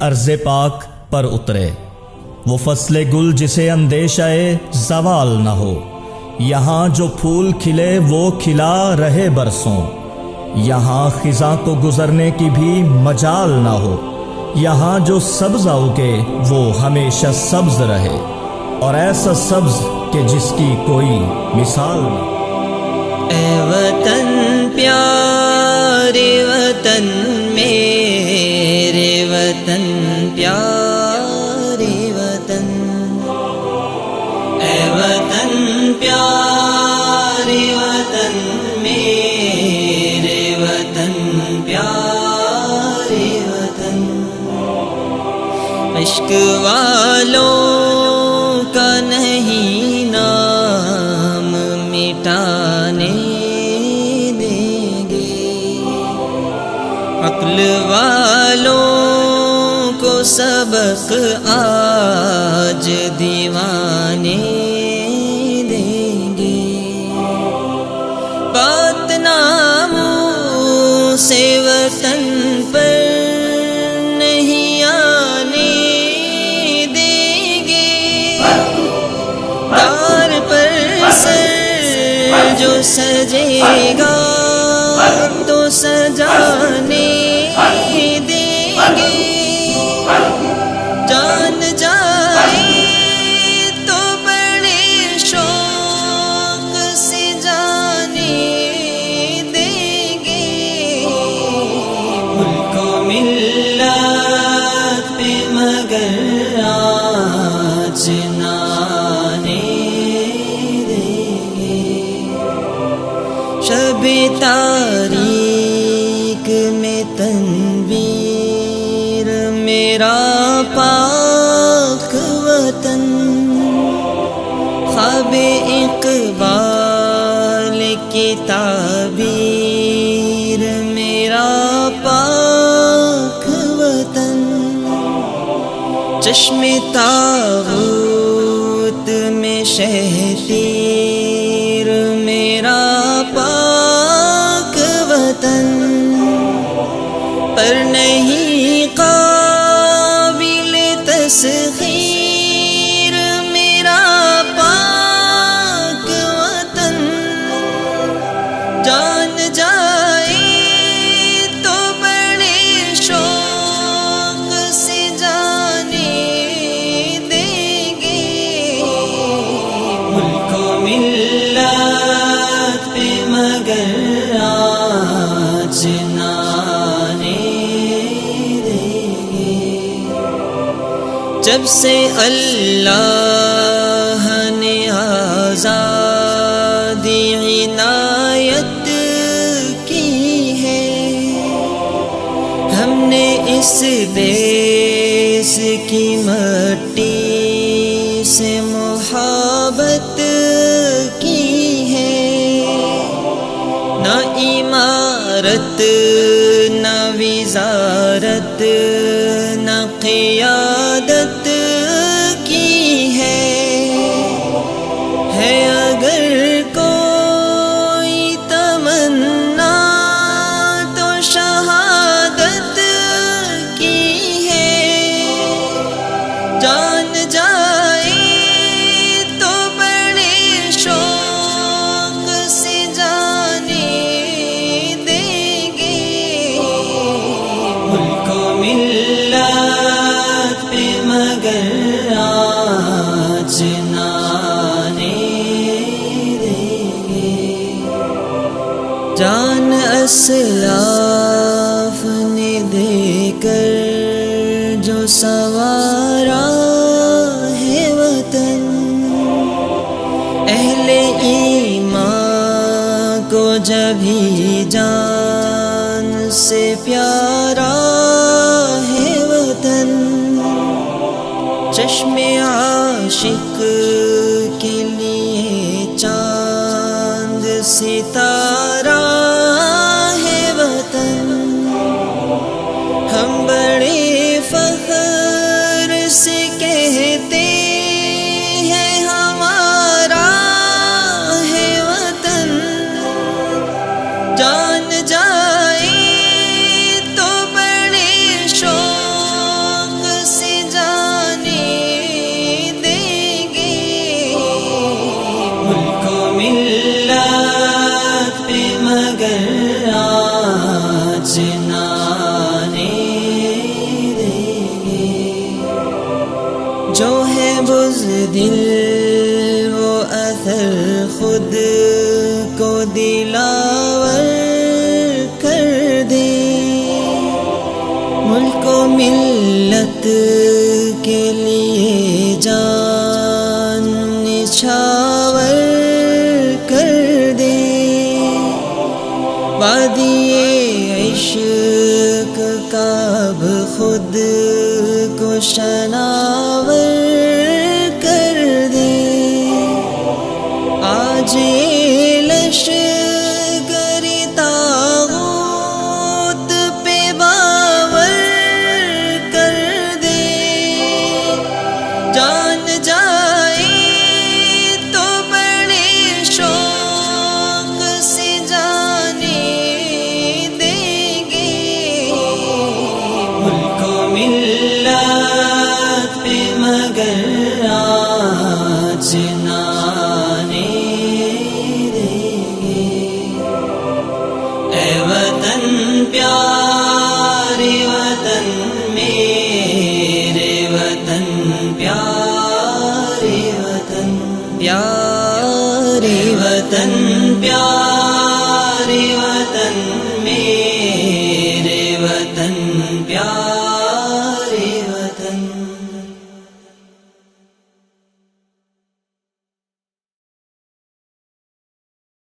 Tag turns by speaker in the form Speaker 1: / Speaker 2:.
Speaker 1: ارض پاک پر اترے، وہ فصل گل جسے اندیشہ زوال نہ ہو، یہاں جو پھول کھلے وہ کھلا رہے برسوں، یہاں خزاں کو گزرنے کی بھی مجال نہ ہو، یہاں جو سبز اگے وہ ہمیشہ سبز رہے، اور ایسا سبز کہ جس کی کوئی مثال نہ۔
Speaker 2: اے وطن پیارے وطن میرے وطن پیارے وطن، اے وطن پیارے وطن میرے وطن پیارے وطن، عشق والوں کا نہیں نام مٹانے دیں گے، عقل والوں کو سبق آج دیوانے دیں گے، بات ناموں سے وطن پر نہیں آنے دیں گے، دار پر سر جو سجے گا تو سجانے دیں گے، جان جائے تو بڑے شوق سے جانے دیں گے، ملک و ملت پہ مگر آج نہ آنے دیں گے، شب تاریک میں تنویر میرا پاک وطن، خواب اقبال کی تعبیر میرا پاک وطن، چشم طاغوت میں شہتیر میرا پاک وطن، پر نہیں قابل تسخیر میرا پاک وطن، جان جائے تو بڑے شوق سے جانے دیں گے، ملک و ملت پہ مگر آج نہ آنے دیں گے، جب سے اللہ نے آزادی عنایت کی ہے، ہم نے اس دیس کی مٹی سے محبت کی ہے، نہ عمارت نہ وزارت نہ قیادت کی ہے اگر کوئی تمنا تو شہادت کی ہے، جان جائے تو بڑے شوق سے جانے دیں گے، ملک و ملت پہ مگر آج نہ آنے دیں گے، جان اسلاف نے دے کر جو سنوارا ہے وطن، اہل ایمان کو جبھی جان سے پیارا ہے وطن، چشم عاشق کے لیے چاند ستارہ ہے وطن، ہم بڑے فخر سے کہتے ہیں ہمارا ہے وطن، جان جائے تو بڑے شوق جو ہے بزدل وہ اثر خود کو دلاور کر دے، ملک و ملت کے لیے جان نچھاور کر دے، وادی عشق کا اب خود کو شناور کر دے، آج یہ لشکر طاغوت پہ باور کر دے، جان جائے تو بڑے شوق سے جانے دیں گے، ملک و ملت پہ مگر